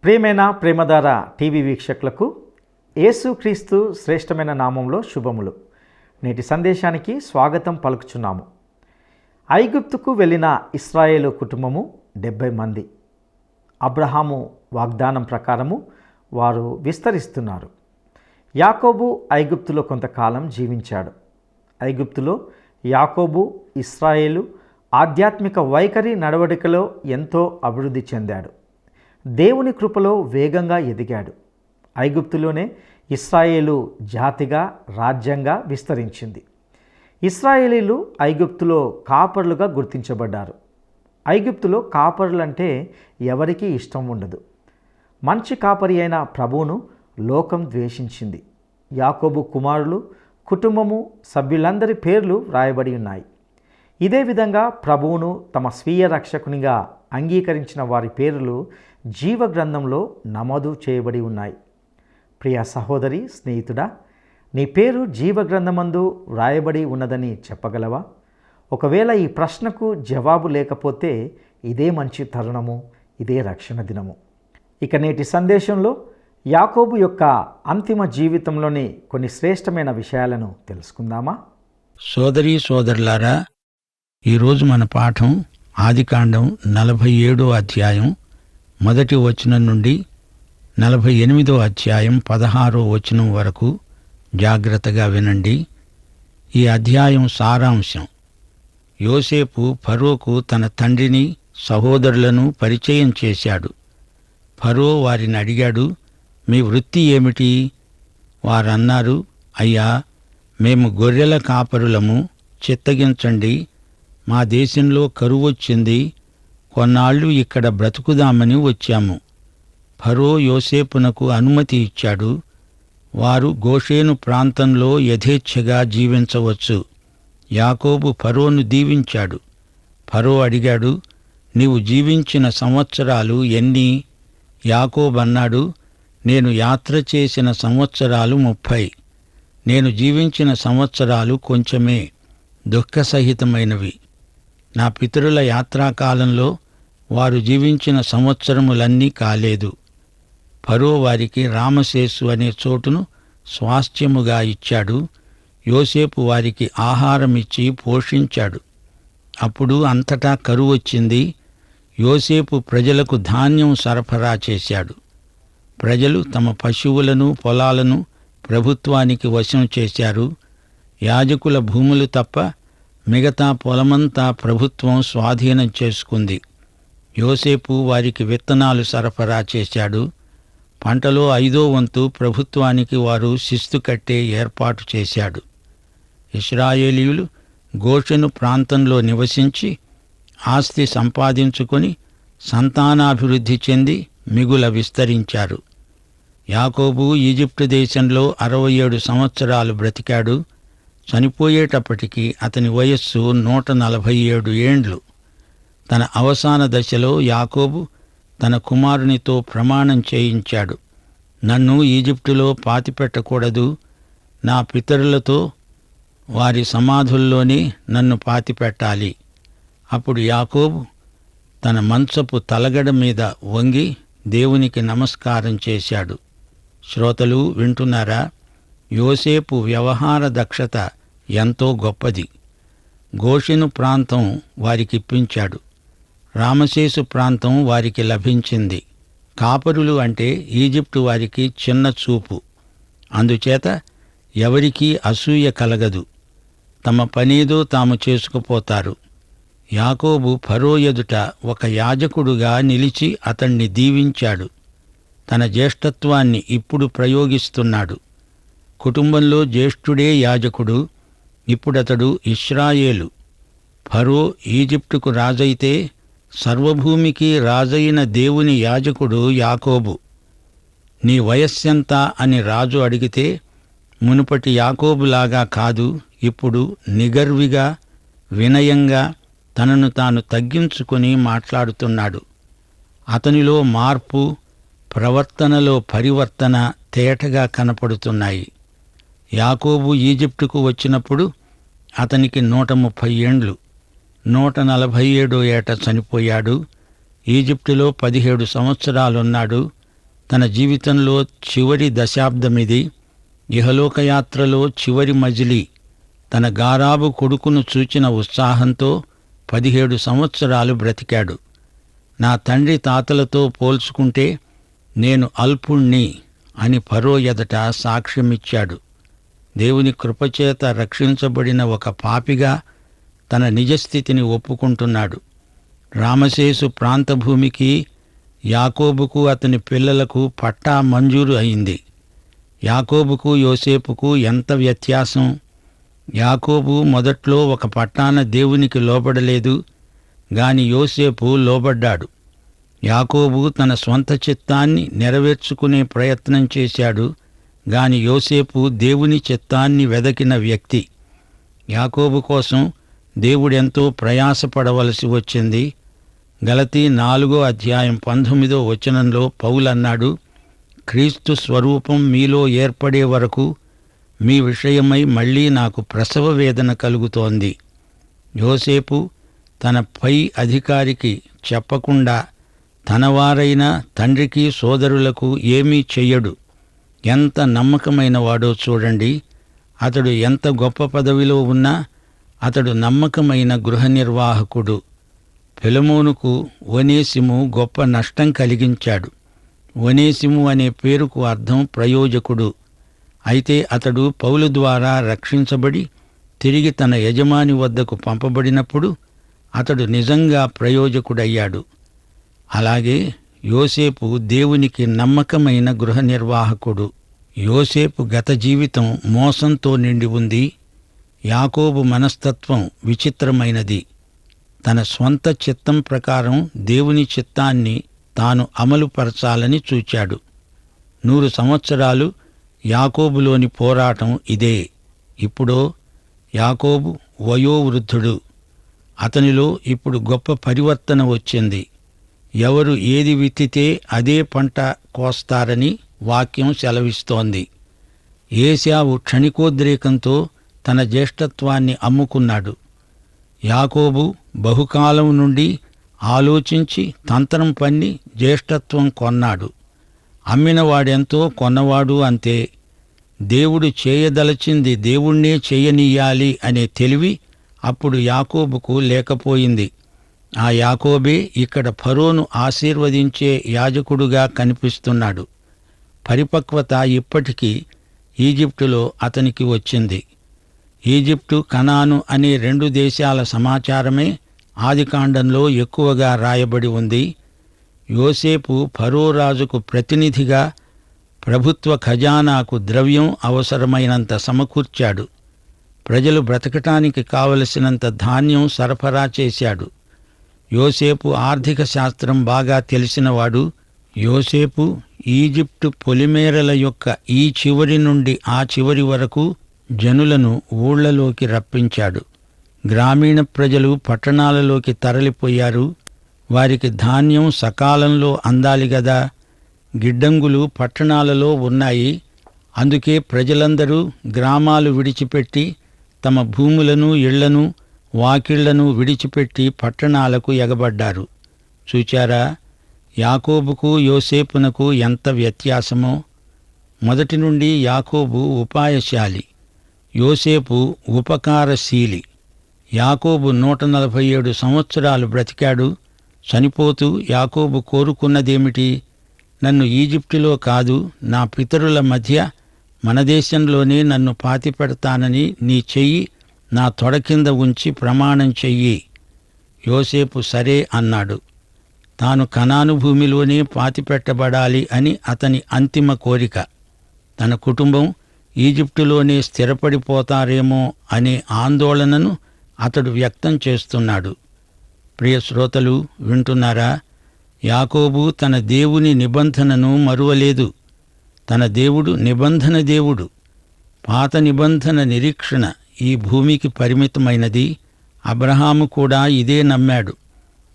ప్రియమైన ప్రేమధార టీవీ వీక్షకులకు యేసుక్రీస్తు శ్రేష్టమైన నామంలో శుభములు. నేటి సందేశానికి స్వాగతం పలుకుచున్నాము. ఐగుప్తుకు వెళ్ళిన ఇశ్రాయేలు కుటుంబము 70 మంది. అబ్రహాము వాగ్దానం ప్రకారము వారు విస్తరిస్తున్నారు. యాకోబు ఐగుప్తులో కొంతకాలం జీవించాడు. ఐగుప్తులో యాకోబు ఇశ్రాయేలు ఆధ్యాత్మిక వైఖరి నడవడికలో ఎంతో అభివృద్ధి చెందాడు. దేవుని కృపలో వేగంగా ఎదిగాడు. ఐగుప్తులోనే ఇశ్రాయేలు జాతిగా రాజ్యంగా విస్తరించింది. ఇశ్రాయేలీలు ఐగుప్తులో కాపరులుగా గుర్తించబడ్డారు. ఐగుప్తులో కాపరులంటే ఎవరికీ ఇష్టం ఉండదు. మంచి కాపరి అయిన ప్రభువును లోకం ద్వేషించింది. యాకోబు కుమారులు కుటుంబము సభ్యులందరి పేర్లు వ్రాయబడి ఉన్నాయి. ఇదే విధంగా ప్రభువును తమ స్వీయ రక్షకునిగా అంగీకరించిన వారి పేర్లు జీవ గ్రంథంలో నమోదు చేయబడి ఉన్నాయి. ప్రియ సహోదరి, స్నేహితుడా, నీ పేరు జీవ గ్రంథమందు వ్రాయబడి ఉన్నదని చెప్పగలవా? ఒకవేళ ఈ ప్రశ్నకు జవాబు లేకపోతే ఇదే మంచి తరుణము, ఇదే రక్షణ దినము. ఇక నేటి సందేశంలో యాకోబు యొక్క అంతిమ జీవితంలోని కొన్ని శ్రేష్టమైన విషయాలను తెలుసుకుందామా? సోదరీ సోదరులారా, ఈరోజు మన పాఠం ఆదికాండం 47వ అధ్యాయం 1వ వచనం నుండి 48వ అధ్యాయం 16వ వచనం వరకు జాగ్రత్తగా వినండి. ఈ అధ్యాయం సారాంశం: యోసేపు ఫరోకు తన తండ్రిని సహోదరులను పరిచయం చేశాడు. ఫరో వారిని అడిగాడు, మీ వృత్తి ఏమిటి? వారన్నారు, అయ్యా, మేము గొర్రెల కాపరులము, చిత్తగించండి, మా దేశంలో కరువొచ్చింది, కొన్నాళ్ళు ఇక్కడ బ్రతుకుదామని వచ్చాము. ఫరో యోసేపునకు అనుమతి ఇచ్చాడు. వారు గోషేను ప్రాంతంలో యథేచ్ఛగా జీవించవచ్చు. యాకోబు ఫరోను దీవించాడు. ఫరో అడిగాడు, నీవు జీవించిన సంవత్సరాలు ఎన్ని? యాకోబన్నాడు, నేను యాత్ర చేసిన సంవత్సరాలు 30. నేను జీవించిన సంవత్సరాలు కొంచెమే, దుఃఖసహితమైనవి. నా పితరుల యాత్రాకాలంలో వారు జీవించిన సంవత్సరములన్నీ కాలేదు. ఫరో వారికి రామసేసు అనే చోటును స్వాస్థ్యముగా ఇచ్చాడు. యోసేపు వారికి ఆహారమిచ్చి పోషించాడు. అప్పుడు అంతటా కరువొచ్చింది. యోసేపు ప్రజలకు ధాన్యం సరఫరా చేశాడు. ప్రజలు తమ పశువులను పొలాలను ప్రభుత్వానికి వశం చేశారు. యాజకుల భూములు తప్ప మిగతా పొలమంతా ప్రభుత్వం స్వాధీనం చేసుకుంది. యోసేపు వారికి విత్తనాలు సరఫరా చేశాడు. పంటలో 5వ వంతు ప్రభుత్వానికి వారు శిస్తు కట్టే ఏర్పాటు చేశాడు. ఇశ్రాయేలీయులు గోషెను ప్రాంతంలో నివసించి ఆస్తి సంపాదించుకొని సంతానాభివృద్ధి చెంది మిగుల విస్తరించారు. యాకోబు ఈజిప్టు దేశంలో 67 సంవత్సరాలు బ్రతికాడు. చనిపోయేటప్పటికి అతని వయస్సు 147 ఏండ్లు. తన అవసాన దశలో యాకోబు తన కుమారునితో ప్రమాణం చేయించాడు, నన్ను ఈజిప్టులో పాతిపెట్టకూడదు, నా పితరులతో వారి సమాధుల్లోనే నన్ను పాతిపెట్టాలి. అప్పుడు యాకోబు తన మంచపు తలగడ మీద వంగి దేవునికి నమస్కారం చేశాడు. శ్రోతలు వింటున్నారా? యోసేపు వ్యవహార దక్షత ఎంతో గొప్పది. గోషెను ప్రాంతం వారికిప్పించాడు. రామసేసు ప్రాంతం వారికి లభించింది. కాపరులు అంటే ఈజిప్టు వారికి చిన్న చూపు. అందుచేత ఎవరికీ అసూయ కలగదు. తమ పనేదో తాము చేసుకుపోతారు. యాకోబు ఫరో ఎదుట ఒక యాజకుడుగా నిలిచి అతణ్ణి దీవించాడు. తన జ్యేష్ఠత్వాన్ని ఇప్పుడు ప్రయోగిస్తున్నాడు. కుటుంబంలో జ్యేష్ఠుడే యాజకుడు. ఇప్పుడతడు ఇశ్రాయేలు. ఫరో ఈజిప్టుకు రాజైతే సర్వభూమికి రాజైన దేవుని యాజకుడు యాకోబు. నీ వయస్సెంత అని రాజు అడిగితే మునుపటి యాకోబులాగా కాదు, ఇప్పుడు నిగర్విగా, వినయంగా తనను తాను తగ్గించుకొని మాట్లాడుతున్నాడు. అతనిలో మార్పు, ప్రవర్తనలో పరివర్తన తేటగా కనపడుతున్నాయి. యాకోబు ఈజిప్టుకు వచ్చినప్పుడు అతనికి 130 ఏండ్లు. 147వ ఏట చనిపోయాడు. ఈజిప్టులో 17 సంవత్సరాలున్నాడు. తన జీవితంలో చివరి దశాబ్దమిది. ఇహలోకయాత్రలో చివరి మజిలీ. తన గారాబు కొడుకును చూచిన ఉత్సాహంతో 17 సంవత్సరాలు బ్రతికాడు. నా తండ్రి తాతలతో పోల్చుకుంటే నేను అల్పుణ్ణి అని ఫరో ఎదట సాక్ష్యమిచ్చాడు. దేవుని కృపచేత రక్షించబడిన ఒక పాపిగా తన నిజస్థితిని ఒప్పుకుంటున్నాడు. రామసేసు ప్రాంతభూమికి యాకోబుకు అతని పిల్లలకు పట్టా మంజూరు అయింది. యాకోబుకు యోసేపుకు ఎంత వ్యత్యాసం! యాకోబు మొదట్లో ఒక పట్టాన దేవునికి లోబడలేదు గాని యోసేపు లోబడ్డాడు. యాకోబు తన స్వంత చిత్తాన్ని నెరవేర్చుకునే ప్రయత్నం చేశాడు గాని యోసేపు దేవుని చిత్తాన్ని వెదకిన వ్యక్తి. యాకోబు కోసం దేవుడెంతో ప్రయాసపడవలసి వచ్చింది. గలతీ 4:19 పౌలన్నాడు, క్రీస్తు స్వరూపం మీలో ఏర్పడే వరకు మీ విషయమై మళ్లీ నాకు ప్రసవ వేదన కలుగుతోంది. యోసేపు తన పై అధికారికి చెప్పకుండా తనవారైన తండ్రికి సోదరులకు ఏమీ చెయ్యడు. ఎంత నమ్మకమైనవాడో చూడండి. అతడు ఎంత గొప్ప పదవిలో ఉన్నా అతడు నమ్మకమైన గృహ నిర్వాహకుడు. ఫిలమోనుకు ఒనేసిము గొప్ప నష్టం కలిగించాడు. ఒనేసిము అనే పేరుకు అర్థం ప్రయోజకుడు. అయితే అతడు పౌలు ద్వారా రక్షించబడి తిరిగి తన యజమాని వద్దకు పంపబడినప్పుడు అతడు నిజంగా ప్రయోజకుడయ్యాడు. అలాగే యోసేపు దేవునికి నమ్మకమైన గృహ నిర్వాహకుడు. యోసేపు గత జీవితం మోసంతో నిండి ఉంది. యాకోబు మనస్తత్వం విచిత్రమైనది. తన స్వంత చిత్తం ప్రకారం దేవుని చిత్తాన్ని తాను అమలుపరచాలని చూచాడు. 100 సంవత్సరాలు యాకోబులోని పోరాటం ఇదే. ఇప్పుడో యాకోబు వయోవృద్ధుడు. అతనిలో ఇప్పుడు గొప్ప పరివర్తన వచ్చింది. ఎవరు ఏది విత్తితే అదే పంట కోస్తారని వాక్యం సెలవిస్తోంది. ఏశావు క్షణికోద్రేకంతో తన జ్యేష్ఠత్వాన్ని అమ్ముకున్నాడు. యాకోబు బహుకాలం నుండి ఆలోచించి తంత్రం పన్ని జ్యేష్ఠత్వం కొన్నాడు. అమ్మినవాడెంతో కొన్నవాడు అంతే. దేవుడు చేయదలచింది దేవుణ్ణే చేయనీయాలి అనే తెలివి అప్పుడు యాకోబుకు లేకపోయింది. ఆ యాకోబే ఇక్కడ ఫరోను ఆశీర్వదించే యాజకుడుగా కనిపిస్తున్నాడు. పరిపక్వత ఇప్పటికీ ఈజిప్టులో అతనికి వచ్చింది. ఈజిప్టు, కనాను అనే 2 దేశాల సమాచారమే ఆదికాండంలో ఎక్కువగా రాయబడి ఉంది. యోసేపు ఫరో రాజుకు ప్రతినిధిగా ప్రభుత్వ ఖజానాకు ద్రవ్యం అవసరమైనంత సమకూర్చాడు. ప్రజలు బ్రతకటానికి కావలసినంత ధాన్యం సరఫరా చేశాడు. యోసేపు ఆర్థిక శాస్త్రం బాగా తెలిసినవాడు. యోసేపు ఈజిప్టు పొలిమేరల యొక్క ఈ చివరి నుండి ఆ చివరి వరకు జనులను ఊళ్లలోకి రప్పించాడు. గ్రామీణ ప్రజలు పట్టణాలలోకి తరలిపోయారు. వారికి ధాన్యం సకాలంలో అందాలి గదా. గిడ్డంగులు పట్టణాలలో ఉన్నాయి. అందుకే ప్రజలందరూ గ్రామాలు విడిచిపెట్టి తమ భూములను, ఇళ్లను, వాకిళ్లను విడిచిపెట్టి పట్టణాలకు ఎగబడ్డారు. చూచారా, యాకోబుకు యోసేపునకు ఎంత వ్యత్యాసమో. మొదటి నుండి యాకోబు ఉపాయశాలి, యోసేపు ఉపకారశీలి. యాకోబు 147 సంవత్సరాలు బ్రతికాడు. చనిపోతూ యాకోబు కోరుకున్నదేమిటి? నన్ను ఈజిప్టులో కాదు, నా పితరుల మధ్య మన దేశంలోనే నన్ను పాతిపెడతానని నీ చెయ్యి నా తొడ కింద ఉంచి ప్రమాణం చెయ్యి. యోసేపు సరే అన్నాడు. తాను కనాను భూమిలోనే పాతిపెట్టబడాలి అని అతని అంతిమ కోరిక. తన కుటుంబం ఈజిప్టులోనే స్థిరపడిపోతారేమో అనే ఆందోళనను అతడు వ్యక్తం చేస్తున్నాడు. ప్రియ శ్రోతలు, వింటున్నారా? యాకోబు తన దేవుని నిబంధనను మరువలేదు. తన దేవుడు నిబంధన దేవుడు. పాత నిబంధన నిరీక్షణ ఈ భూమికి పరిమితమైనది. అబ్రహాము కూడా ఇదే నమ్మాడు.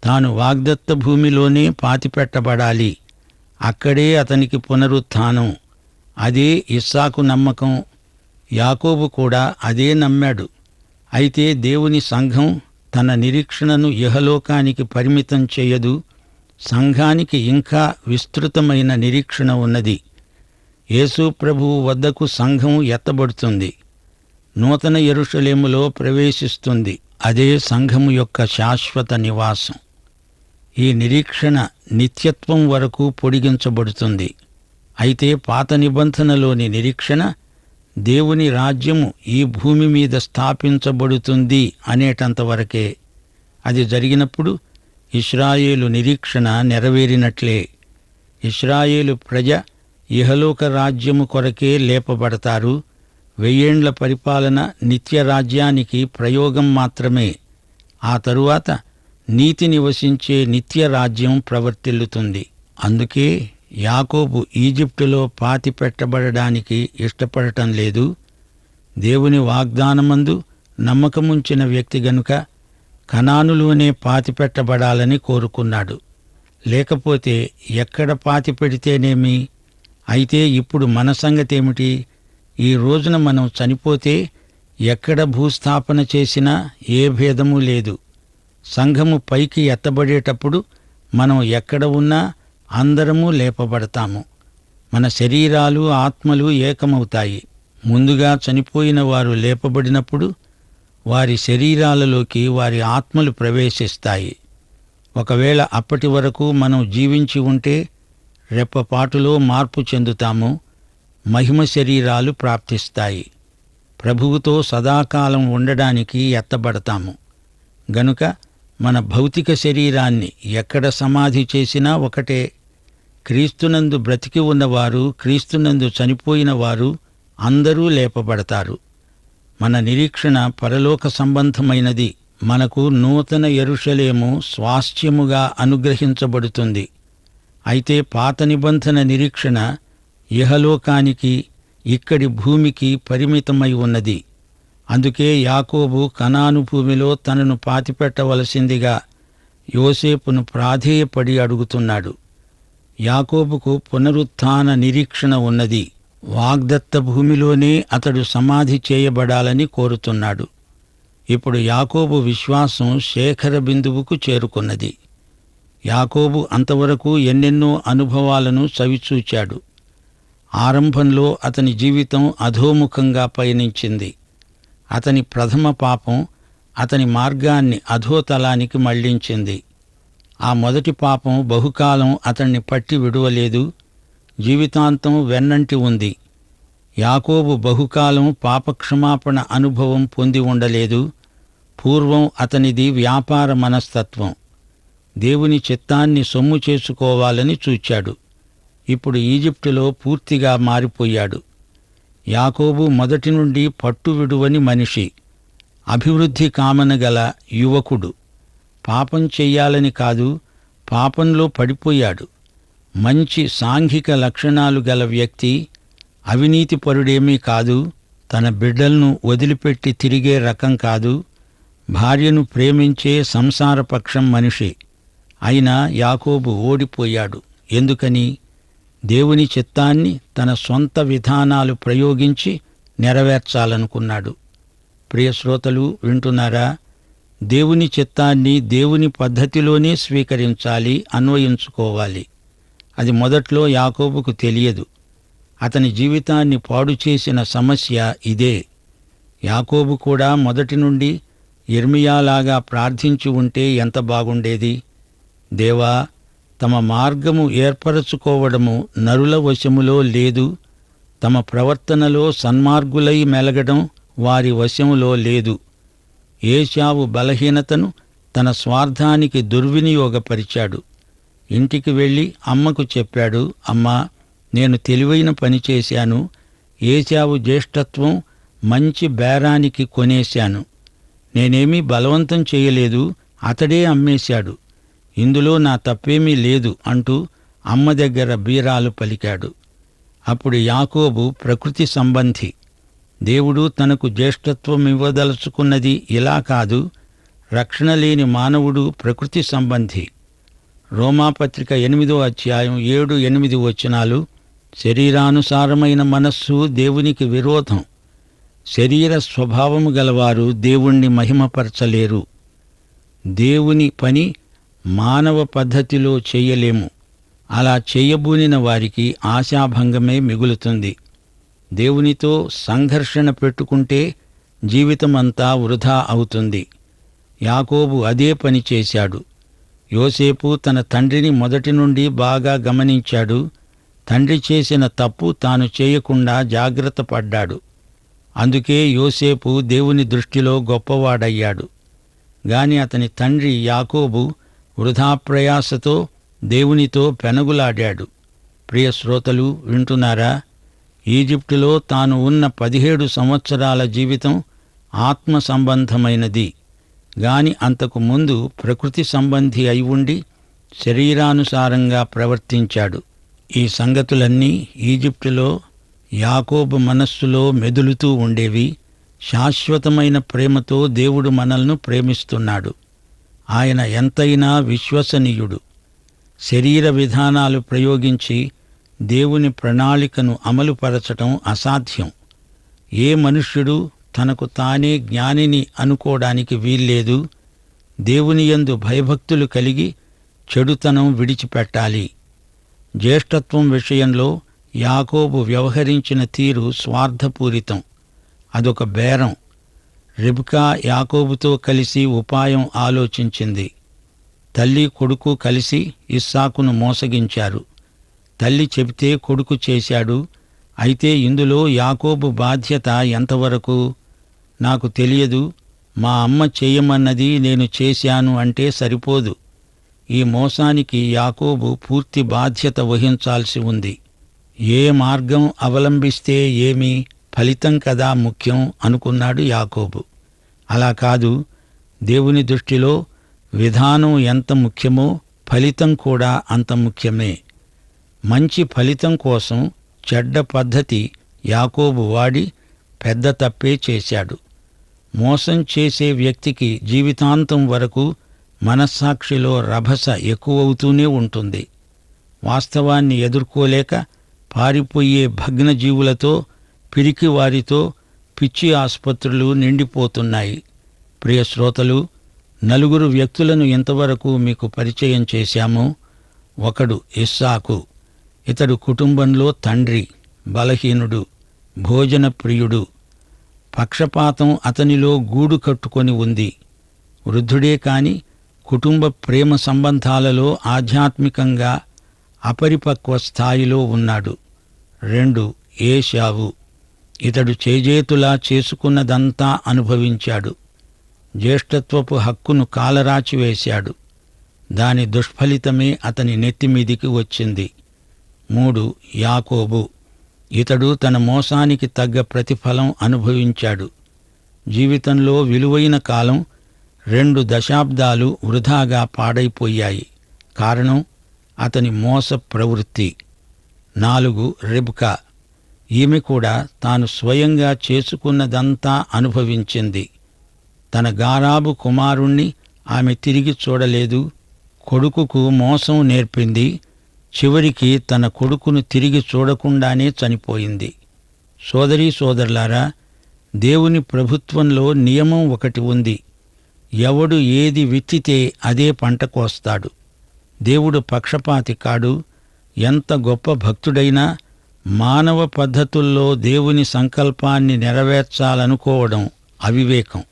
తాను వాగ్దత్త భూమిలోనే పాతిపెట్టబడాలి. అక్కడే అతనికి పునరుత్థానం. అదే ఇస్సాకు నమ్మకం. యాకోబు కూడా అదే నమ్మాడు. అయితే దేవుని సంఘం తన నిరీక్షణను ఇహలోకానికి పరిమితం చేయదు. సంఘానికి ఇంకా విస్తృతమైన నిరీక్షణ ఉన్నది. యేసు ప్రభువు వద్దకు సంఘం ఎత్తబడుతుంది, నూతన యెరూషలేములో ప్రవేశిస్తుంది. అదే సంఘము యొక్క శాశ్వత నివాసం. ఈ నిరీక్షణ నిత్యత్వం వరకు పొడిగించబడుతుంది. అయితే పాత నిబంధనలోని నిరీక్షణ దేవుని రాజ్యము ఈ భూమి మీద స్థాపించబడుతుంది అనేటంతవరకే. అది జరిగినప్పుడు ఇశ్రాయేలు నిరీక్షణ నెరవేరినట్లే. ఇశ్రాయేలు ప్రజ ఇహలోక రాజ్యము కొరకే లేపబడతారు. 1000 ఏండ్ల పరిపాలన నిత్య రాజ్యానికి ప్రయోగం మాత్రమే. ఆ తరువాత నీతి నివసించే నిత్య రాజ్యం ప్రవర్తిల్లుతుంది. అందుకే యాకోబు ఈజిప్టులో పాతిపెట్టబడడానికి ఇష్టపడటం లేదు. దేవుని వాగ్దానమందు నమ్మకముంచిన వ్యక్తి గనుక కనానులోనే పాతిపెట్టబడాలని కోరుకున్నాడు. లేకపోతే ఎక్కడ పాతిపెడితేనేమి? అయితే ఇప్పుడు మన సంగతేమిటి? ఈ రోజున మనం చనిపోతే ఎక్కడ భూస్థాపన చేసినా ఏ భేదమూ లేదు. సంఘము పైకి ఎత్తబడేటప్పుడు మనం ఎక్కడ ఉన్నా అందరము లేపబడతాము. మన శరీరాలు ఆత్మలు ఏకమవుతాయి. ముందుగా చనిపోయిన వారు లేపబడినప్పుడు వారి శరీరాలలోకి వారి ఆత్మలు ప్రవేశిస్తాయి. ఒకవేళ అప్పటి వరకు మనం జీవించి ఉంటే రెప్పపాటులో మార్పు చెందుతాము. మహిమ శరీరాలు ప్రాప్తిస్తాయి. ప్రభువుతో సదాకాలం ఉండడానికి ఎత్తబడతాము. గనుక మన భౌతిక శరీరాన్ని ఎక్కడ సమాధి చేసినా ఒకటే. క్రీస్తునందు బ్రతికి ఉన్నవారు, క్రీస్తునందు చనిపోయిన వారు అందరూ లేపబడతారు. మన నిరీక్షణ పరలోక సంబంధమైనది. మనకు నూతన యెరూషలేము స్వాస్థ్యముగా అనుగ్రహించబడుతుంది. అయితే పాత నిబంధన నిరీక్షణ ఇహలోకానికి, ఇక్కడి భూమికి పరిమితమై ఉన్నది. అందుకే యాకోబు కనాను భూమిలో తనను పాతిపెట్టవలసిందిగా యోసేపును ప్రాధేయపడి అడుగుతున్నాడు. యాకోబుకు పునరుత్థాన నిరీక్షణ ఉన్నది. వాగ్దత్త భూమిలోనే అతడు సమాధి చేయబడాలని కోరుతున్నాడు. ఇప్పుడు యాకోబు విశ్వాసం శేఖర బిందువుకు చేరుకున్నది. యాకోబు అంతవరకు ఎన్నెన్నో అనుభవాలను చవిచూచాడు. ఆరంభంలో అతని జీవితం అధోముఖంగా పయనించింది. అతని ప్రథమ పాపం అతని మార్గాన్ని అధోతలానికి మళ్లించింది. ఆ మొదటి పాపం బహుకాలం అతన్ని పట్టి విడువలేదు, జీవితాంతం వెన్నంటి ఉంది. యాకోబు బహుకాలం పాపక్షమాపణ అనుభవం పొంది ఉండలేదు. పూర్వం అతనిది వ్యాపార మనస్తత్వం. దేవుని చిత్తాన్ని సొమ్ము చేసుకోవాలని చూచాడు. ఇప్పుడు ఈజిప్టులో పూర్తిగా మారిపోయాడు. యాకోబు మొదటి నుండి పట్టు విడువని మనిషి, అభివృద్ధి కామన గల యువకుడు. పాపం చెయ్యాలని కాదు, పాపంలో పడిపోయాడు. మంచి సాంఘిక లక్షణాలు గల వ్యక్తి, అవినీతిపరుడేమీ కాదు. తన బిడ్డలను వదిలిపెట్టి తిరిగే రకం కాదు. భార్యను ప్రేమించే సంసారపక్షం మనిషి. అయినా యాకోబు ఓడిపోయాడు. ఎందుకని? దేవుని చిత్తాన్ని తన సొంత విధానాలు ప్రయోగించి నెరవేర్చాలనుకున్నాడు. ప్రియ శ్రోతలు వింటున్నారా? దేవుని చిత్తాన్ని దేవుని పద్ధతిలోనే స్వీకరించాలి, అన్వయించుకోవాలి. అది మొదట్లో యాకోబుకు తెలియదు. అతని జీవితాన్ని పాడు చేసిన సమస్య ఇదే. యాకోబు కూడా మొదటి నుండి యిర్మీయాలాగా ప్రార్థించి ఉంటే ఎంత బాగుండేది. దేవా, తమ మార్గము ఏర్పరచుకోవడము నరుల వశములో లేదు, తమ ప్రవర్తనలో సన్మార్గులై మెలగడం వారి వశములో లేదు. ఏశావు బలహీనతను తన స్వార్థానికి దుర్వినియోగపరిచాడు. ఇంటికి వెళ్ళి అమ్మకు చెప్పాడు, అమ్మా, నేను తెలివైన పని చేశాను. ఏశావు జ్యేష్ఠత్వం మంచి బేరానికి కొనేశాను. నేనేమీ బలవంతం చేయలేదు, అతడే అమ్మేశాడు. ఇందులో నా తప్పేమీ లేదు అంటూ అమ్మ దగ్గర బీరాలు పలికాడు. అప్పుడు యాకోబు ప్రకృతి సంబంధి. దేవుడు తనకు జ్యేష్ఠత్వం ఇవ్వదలుచుకున్నది ఇలా కాదు. రక్షణ లేని మానవుడు ప్రకృతి సంబంధి. రోమాపత్రిక 8వ అధ్యాయం 7-8 వచనాలు, శరీరానుసారమైన మనస్సు దేవునికి విరోధం. శరీర స్వభావము గలవారు దేవుణ్ణి మహిమపరచలేరు. దేవుని పని మానవ పద్ధతిలో చెయ్యలేము. అలా చెయ్యబూనిన వారికి ఆశాభంగమే మిగులుతుంది. దేవునితో సంఘర్షణ పెట్టుకుంటే జీవితమంతా వృధా అవుతుంది. యాకోబు అదే పని చేశాడు. యోసేపు తన తండ్రిని మొదటి నుండి బాగా గమనించాడు. తండ్రి చేసిన తప్పు తాను చేయకుండా జాగ్రత్త పడ్డాడు. అందుకే యోసేపు దేవుని దృష్టిలో గొప్పవాడయ్యాడు. గాని అతని తండ్రి యాకోబు వృధాప్రయాసతో దేవునితో పెనగులాడాడు. ప్రియ శ్రోతలు వింటున్నారా? ఈజిప్టులో తాను ఉన్న 17 సంవత్సరాల జీవితం ఆత్మ సంబంధమైనది గాని అంతకు ముందు ప్రకృతి సంబంధి అయి ఉండి శరీరానుసారంగా ప్రవర్తించాడు. ఈ సంగతులన్నీ ఈజిప్టులో యాకోబు మనస్సులో మెదులుతూ ఉండేవి. శాశ్వతమైన ప్రేమతో దేవుడు మనల్ని ప్రేమిస్తున్నాడు. ఆయన ఎంతైనా విశ్వసనీయుడు. శరీర విధానాలు ప్రయోగించి దేవుని ప్రణాళికను అమలుపరచటం అసాధ్యం. ఏ మనుష్యుడు తనకు తానే జ్ఞానిని అనుకోవడానికి వీల్లేదు. దేవుని యందు భయభక్తులు కలిగి చెడుతనం విడిచిపెట్టాలి. జ్యేష్ఠత్వం విషయంలో యాకోబు వ్యవహరించిన తీరు స్వార్థపూరితం. అదొక బేరం. రెబ్కా యాకోబుతో కలిసి ఉపాయం ఆలోచించింది. తల్లి కొడుకు కలిసి ఇస్సాకును మోసగించారు. తల్లి చెబితే కొడుకు చేశాడు. అయితే ఇందులో యాకోబు బాధ్యత ఎంతవరకు? నాకు తెలియదు, మా అమ్మ చేయమన్నది నేను చేశాను అంటే సరిపోదు. ఈ మోసానికి యాకోబు పూర్తి బాధ్యత వహించాల్సి ఉంది. ఏ మార్గం అవలంబిస్తే ఏమి, ఫలితం కదా ముఖ్యం అనుకున్నాడు యాకోబు. అలా కాదు. దేవుని దృష్టిలో విధానం ఎంత ముఖ్యమో ఫలితం కూడా అంత ముఖ్యమే. మంచి ఫలితం కోసం చెడ్డ పద్ధతి యాకోబు వాడి పెద్ద తప్పే చేశాడు. మోసం చేసే వ్యక్తికి జీవితాంతం వరకు మనస్సాక్షిలో రభస ఎక్కువవుతూనే ఉంటుంది. వాస్తవాన్ని ఎదుర్కోలేక పారిపోయే భగ్నజీవులతో, పిరికివారితో పిచ్చి ఆసుపత్రులు నిండిపోతున్నాయి. ప్రియ శ్రోతలు, 4 వ్యక్తులను ఇంతవరకు మీకు పరిచయం చేశాము. ఒకడు ఇస్సాకు. ఇతడు కుటుంబంలో తండ్రి, బలహీనుడు, భోజన ప్రియుడు. పక్షపాతం అతనిలో గూడు కట్టుకొని ఉంది. వృద్ధుడే కాని కుటుంబ ప్రేమ సంబంధాలలో ఆధ్యాత్మికంగా అపరిపక్వ స్థాయిలో ఉన్నాడు. 2 ఏశావు. ఇతడు చేజేతులా చేసుకున్నదంతా అనుభవించాడు. జ్యేష్ఠత్వపు హక్కును కాలరాచివేశాడు. దాని దుష్ఫలితమే అతని నెత్తిమీదికి వచ్చింది. 3 యాకోబు. ఇతడు తన మోసానికి తగ్గ ప్రతిఫలం అనుభవించాడు. జీవితంలో విలువైన కాలం 2 దశాబ్దాలు వృధాగా పాడైపోయాయి. కారణం అతని మోస ప్రవృత్తి. 4 రెబ్కా. ఈమె కూడా తాను స్వయంగా చేసుకున్నదంతా అనుభవించింది. తన గారాబు కుమారుణ్ణి ఆమె తిరిగి చూడలేదు. కొడుకుకు మోసం నేర్పింది. చివరికి తన కొడుకును తిరిగి చూడకుండానే చనిపోయింది. సోదరీ సోదరులారా, దేవుని ప్రభుత్వంలో నియమం ఒకటి ఉంది. ఎవడు ఏది విత్తితే అదే పంట కోస్తాడు. దేవుడు పక్షపాతి కాడు. ఎంత గొప్ప భక్తుడైనా మానవ పద్ధతుల్లో దేవుని సంకల్పాన్ని నెరవేర్చాలనుకోవడం అవివేకం.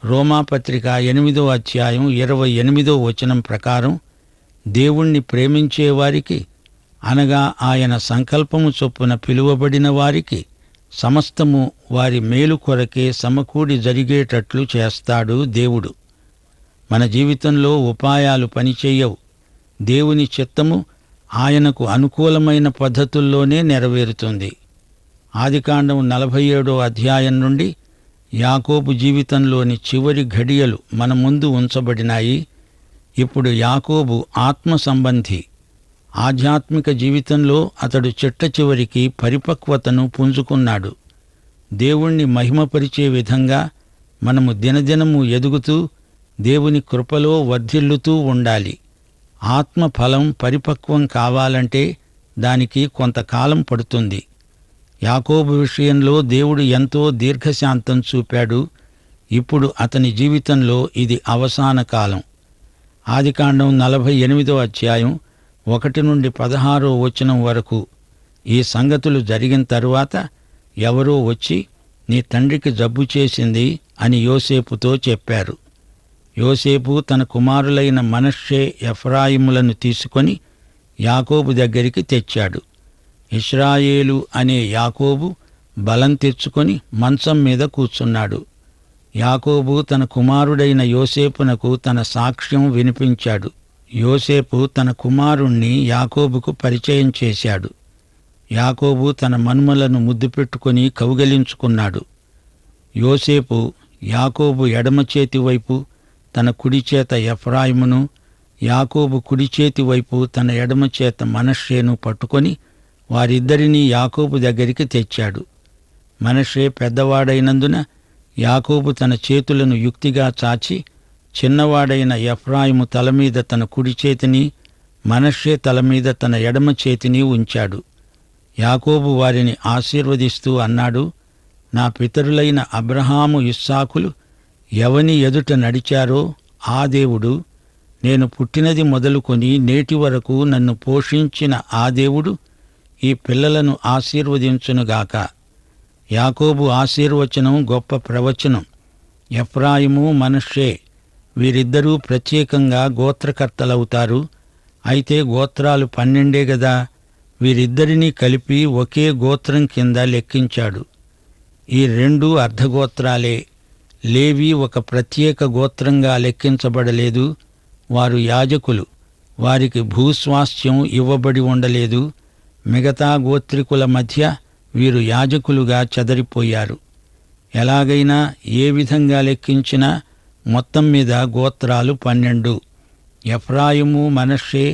రోమాపత్రిక 8వ అధ్యాయం 28వ వచనం ప్రకారం దేవుణ్ణి ప్రేమించేవారికి, అనగా ఆయన సంకల్పము చొప్పున పిలువబడిన వారికి సమస్తము వారి మేలు కొరకే సమకూడి జరిగేటట్లు చేస్తాడు దేవుడు. మన జీవితంలో ఉపాయాలు పనిచేయవు. దేవుని చిత్తము ఆయనకు అనుకూలమైన పద్ధతుల్లోనే నెరవేరుతుంది. ఆదికాండం 47వ అధ్యాయం నుండి యాకోబు జీవితంలోని చివరి ఘడియలు మన ముందు ఉంచబడినాయి. ఇప్పుడు యాకోబు ఆత్మ సంబంధి. ఆధ్యాత్మిక జీవితంలో అతడు చిట్ట చివరికి పరిపక్వతను పుంజుకున్నాడు. దేవుణ్ణి మహిమపరిచే విధంగా మనము దినదినము ఎదుగుతూ దేవుని కృపలో వర్ధిల్లుతూ ఉండాలి. ఆత్మ ఫలం పరిపక్వం కావాలంటే దానికి కొంతకాలం పడుతుంది. యాకోబు విషయంలో దేవుడు ఎంతో దీర్ఘశాంతం చూపాడు. ఇప్పుడు అతని జీవితంలో ఇది అవసాన కాలం. ఆదికాండం 48వ అధ్యాయం 1 నుండి 16వ వచనం వరకు. ఈ సంగతులు జరిగిన తరువాత ఎవరో వచ్చి, నీ తండ్రికి జబ్బు చేసింది అని యోసేపుతో చెప్పారు. యోసేపు తన కుమారులైన మనష్షే, ఎఫ్రాయిములను తీసుకొని యాకోబు దగ్గరికి తెచ్చాడు. ఇశ్రాయేలు అనే యాకోబు బలం తెచ్చుకొని మంచం మీద కూర్చున్నాడు. యాకోబు తన కుమారుడైన యోసేపునకు తన సాక్ష్యం వినిపించాడు. యోసేపు తన కుమారుణ్ణి యాకోబుకు పరిచయం చేశాడు. యాకోబు తన మనుమలను ముద్దు పెట్టుకుని కౌగలించుకున్నాడు. యోసేపు యాకోబు ఎడమ చేతి వైపు తన కుడి చేత ఎఫ్రాయిమును, యాకోబు కుడి చేతి వైపు తన ఎడమ చేత మనష్షేను పట్టుకొని వారిద్దరినీ యాకోబు దగ్గరికి తెచ్చాడు. మనష్షే పెద్దవాడైనందున యాకోబు తన చేతులను యుక్తిగా చాచి చిన్నవాడైన ఎఫ్రాయిము తల మీద తన కుడి చేతిని, మనష్షే తల మీద తన ఎడమ చేతిని ఉంచాడు. యాకోబు వారిని ఆశీర్వదిస్తూ అన్నాడు, నా పితరులైన అబ్రహాము, ఇస్సాకులు ఎవని ఎదుట నడిచారో ఆ దేవుడు, నేను పుట్టినది మొదలుకొని నేటి వరకు నన్ను పోషించిన ఆ దేవుడు ఈ పిల్లలను ఆశీర్వదించునుగాక. యాకోబు ఆశీర్వచనం గొప్ప ప్రవచనం. ఎఫ్రాయిము, మనష్షే వీరిద్దరూ ప్రత్యేకంగా గోత్రకర్తలవుతారు. అయితే గోత్రాలు 12 గదా, వీరిద్దరినీ కలిపి ఒకే గోత్రం కింద లెక్కించాడు. ఈ 2 అర్ధగోత్రాలే. లేవి ఒక ప్రత్యేక గోత్రంగా లెక్కించబడలేదు. వారు యాజకులు. వారికి భూస్వాస్థ్యం ఇవ్వబడి ఉండలేదు. మిగతా గోత్రికుల మధ్య వీరు యాజకులుగా చెదరిపోయారు. ఎలాగైనా ఏ విధంగా లెక్కించినా మొత్తం మీద గోత్రాలు 12. ఎఫ్రాయిము, మనష్షే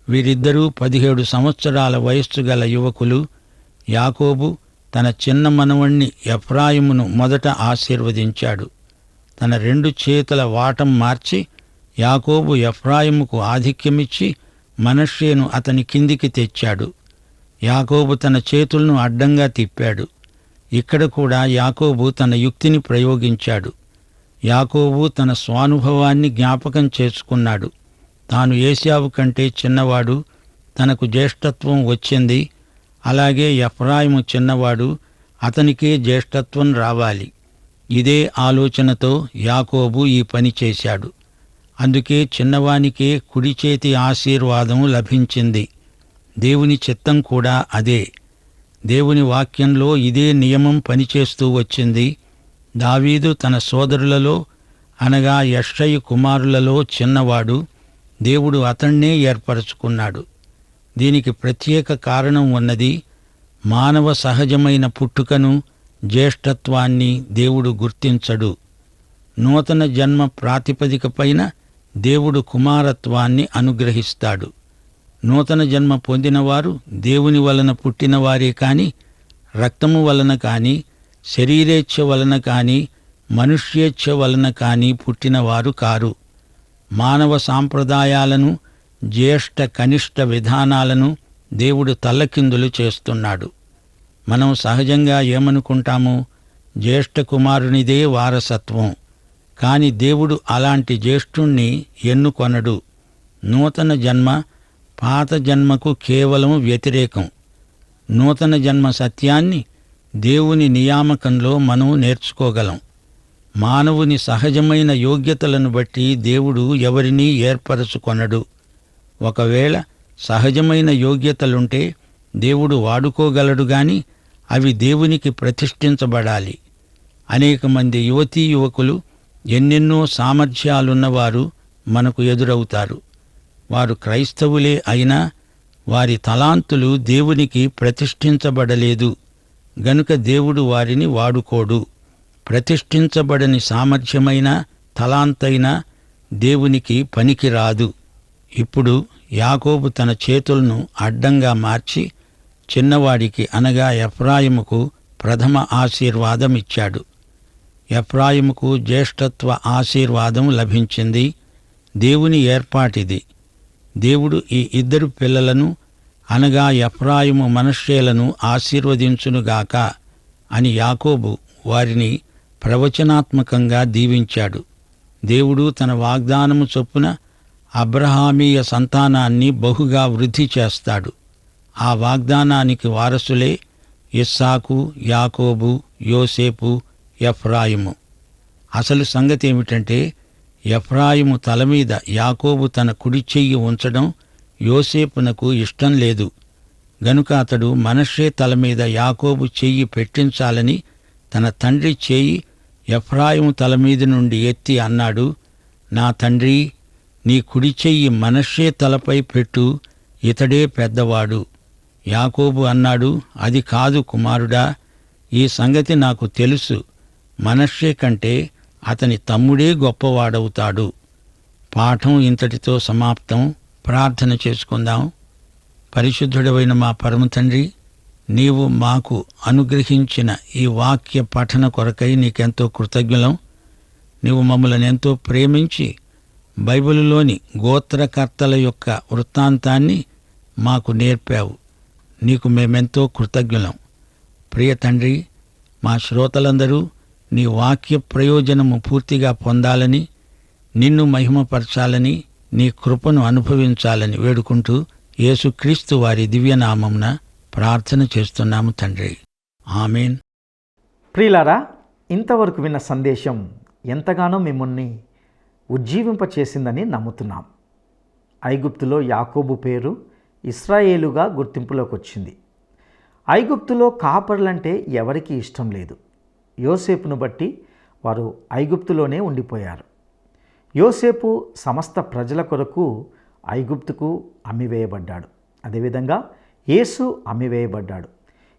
వీరిద్దరూ 17 సంవత్సరాల వయస్సు గల యువకులు. యాకోబు తన చిన్న మనవణ్ణి ఎఫ్రాయిమును మొదట ఆశీర్వదించాడు. తన 2 చేతుల వాటం మార్చి యాకోబు ఎఫ్రాయిముకు ఆధిక్యమిచ్చి మనష్షేను అతని కిందికి తెచ్చాడు. యాకోబు తన చేతులను అడ్డంగా తిప్పాడు. ఇక్కడ కూడా యాకోబు తన యుక్తిని ప్రయోగించాడు. యాకోబు తన స్వానుభవాన్ని జ్ఞాపకం చేసుకున్నాడు. తాను ఏశావు కంటే చిన్నవాడు, తనకు జ్యేష్ఠత్వం వచ్చింది. అలాగే ఎఫ్రాయిము చిన్నవాడు, అతనికే జ్యేష్ఠత్వం రావాలి. ఇదే ఆలోచనతో యాకోబు ఈ పని చేశాడు. అందుకే చిన్నవానికే కుడి చేతి ఆశీర్వాదం లభించింది. దేవుని చిత్తం కూడా అదే. దేవుని వాక్యంలో ఇదే నియమం పనిచేస్తూ వచ్చింది. దావీదు తన సోదరులలో అనగా యెష్షయి కుమారులలో చిన్నవాడు. దేవుడు అతణ్ణే ఏర్పరచుకున్నాడు. దీనికి ప్రత్యేక కారణం ఉన్నది. మానవ సహజమైన పుట్టుకను, జ్యేష్ఠత్వాన్ని దేవుడు గుర్తించడు. నూతన జన్మ ప్రాతిపదికపైన దేవుడు కుమారత్వాన్ని అనుగ్రహిస్తాడు. నూతన జన్మ పొందినవారు దేవుని వలన పుట్టినవారే కాని, రక్తము వలన కాని, శరీరేచ్ఛ వలన కాని, మనుష్యేచ్ఛ వలన కాని పుట్టినవారు కారు. మానవ సాంప్రదాయాలను, జ్యేష్ఠ కనిష్ట విధానాలను దేవుడు తల్లకిందులు చేస్తున్నాడు. మనం సహజంగా ఏమనుకుంటాము? జ్యేష్ఠ కుమారునిదే వారసత్వం. కాని దేవుడు అలాంటి జ్యేష్ఠుణ్ణి ఎన్నుకొనడు. నూతన జన్మ పాత జన్మకు కేవలం వ్యతిరేకం. నూతన జన్మ సత్యాన్ని దేవుని నియామకంలో మనం నేర్చుకోగలం. మానవుని సహజమైన యోగ్యతలను బట్టి దేవుడు ఎవరినీ ఏర్పరచుకొనడు. ఒకవేళ సహజమైన యోగ్యతలుంటే దేవుడు వాడుకోగలడు గాని అవి దేవునికి ప్రతిష్ఠించబడాలి. అనేక మంది యువతీ యువకులు ఎన్నెన్నో సామర్థ్యాలున్నవారు మనకు ఎదురవుతారు. వారు క్రైస్తవులే అయినా వారి తలాంతులు దేవునికి ప్రతిష్ఠించబడలేదు గనుక దేవుడు వారిని వాడుకోడు. ప్రతిష్ఠించబడని సామర్థ్యమైన తలాంతైనా దేవునికి పనికిరాదు. ఇప్పుడు యాకోబు తన చేతులను అడ్డంగా మార్చి చిన్నవాడికి అనగా ఎఫ్రాయిముకు ప్రథమ ఆశీర్వాదమిచ్చాడు. ఎఫ్రాయిముకు జ్యేష్ఠత్వ ఆశీర్వాదం లభించింది. దేవుని ఏర్పాటిది. దేవుడు ఈ 2 పిల్లలను అనగా ఎఫ్రాయిము, మనష్షేలను ఆశీర్వదించునుగాక అని యాకోబు వారిని ప్రవచనాత్మకంగా దీవించాడు. దేవుడు తన వాగ్దానము చొప్పున అబ్రహామీయ సంతానాన్ని బహుగా వృద్ధి చేస్తాడు. ఆ వాగ్దానానికి వారసులే ఇస్సాకు, యాకోబు, యోసేపు, ఎఫ్రాయిము. అసలు సంగతి ఏమిటంటే, ఎఫ్రాయిము తల మీద యాకోబు తన కుడి చెయ్యి ఉంచడం యోసేపునకు ఇష్టం లేదు. గనుక అతడు మనష్షే తల మీద యాకోబు చెయ్యి పెట్టించాలని తన తండ్రి చేయి ఎఫ్రాయిము తల మీద నుండి ఎత్తి అన్నాడు, నా తండ్రి, నీ కుడి చెయ్యి మనష్షే తలపై పెట్టు, ఇతడే పెద్దవాడు. యాకోబు అన్నాడు, అది కాదు కుమారుడా, ఈ సంగతి నాకు తెలుసు. మనష్షే కంటే అతని తమ్ముడే గొప్పవాడవుతాడు. పాఠం ఇంతటితో సమాప్తం. ప్రార్థన చేసుకుందాం. పరిశుద్ధుడవైన మా పరమ తండ్రి, నీవు మాకు అనుగ్రహించిన ఈ వాక్య పఠన కొరకై నీకెంతో కృతజ్ఞులం. నీవు మమ్మల్ని ఎంతో ప్రేమించి బైబిలులోని గోత్రకర్తల యొక్క వృత్తాంతాన్ని మాకు నేర్పావు. నీకు మేమెంతో కృతజ్ఞులం. ప్రియ తండ్రి, మా శ్రోతలందరూ నీ వాక్య ప్రయోజనము పూర్తిగా పొందాలని, నిన్ను మహిమపరచాలని, నీ కృపను అనుభవించాలని వేడుకుంటూ యేసుక్రీస్తు వారి దివ్యనామమున ప్రార్థన చేస్తున్నాము తండ్రి. ఆమేన్. ప్రియులారా, ఇంతవరకు విన్న సందేశం ఎంతగానో మిమ్మల్ని ఉజ్జీవింపచేసిందని నమ్ముతున్నాం. ఐగుప్తులో యాకోబు పేరు ఇశ్రాయేలుగా గుర్తింపులోకి వచ్చింది. ఐగుప్తులో కాపరులంటే ఎవరికీ ఇష్టం లేదు. యోసేపును బట్టి వారు ఐగుప్తులోనే ఉండిపోయారు. యోసేపు సమస్త ప్రజల కొరకు ఐగుప్తుకు అమ్మివేయబడ్డాడు. అదేవిధంగా యేసు అమ్మివేయబడ్డాడు.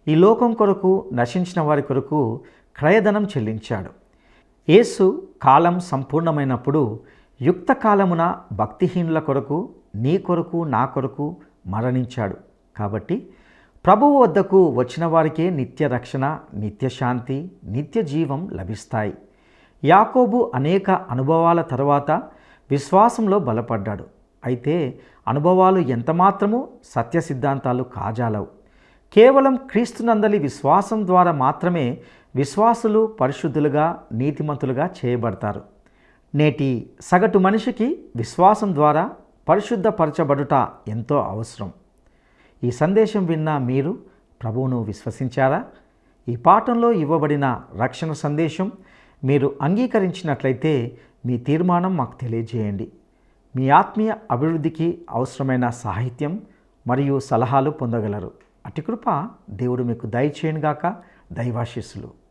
ఈ లోకం కొరకు, నశించిన వారి కొరకు క్రయధనం చెల్లించాడు. యేసు కాలం సంపూర్ణమైనప్పుడు యుక్త కాలమున భక్తిహీనుల కొరకు, నీ కొరకు, నా కొరకు మరణించాడు. కాబట్టి ప్రభువు వద్దకు వచ్చిన వారికే నిత్య రక్షణ, నిత్యశాంతి, నిత్య జీవం లభిస్తాయి. యాకోబు అనేక అనుభవాల తర్వాత విశ్వాసంలో బలపడ్డాడు. అయితే అనుభవాలు ఎంతమాత్రమూ సత్య సిద్ధాంతాలు కాజాలవు. కేవలం క్రీస్తునందలి విశ్వాసం ద్వారా మాత్రమే విశ్వాసులు పరిశుద్ధులుగా, నీతిమంతులుగా చేయబడతారు. నేటి సగటు మనిషికి విశ్వాసం ద్వారా పరిశుద్ధపరచబడుట ఎంతో అవసరం. ఈ సందేశం విన్న మీరు ప్రభువును విశ్వసించారా? ఈ పాఠంలో ఇవ్వబడిన రక్షణ సందేశం మీరు అంగీకరించినట్లయితే మీ తీర్మానం మాకు తెలియజేయండి. మీ ఆత్మీయ అభివృద్ధికి అవసరమైన సాహిత్యం మరియు సలహాలు పొందగలరు. అట్టి కృప దేవుడు మీకు దయచేయునుగాక. దైవాశీస్సులు.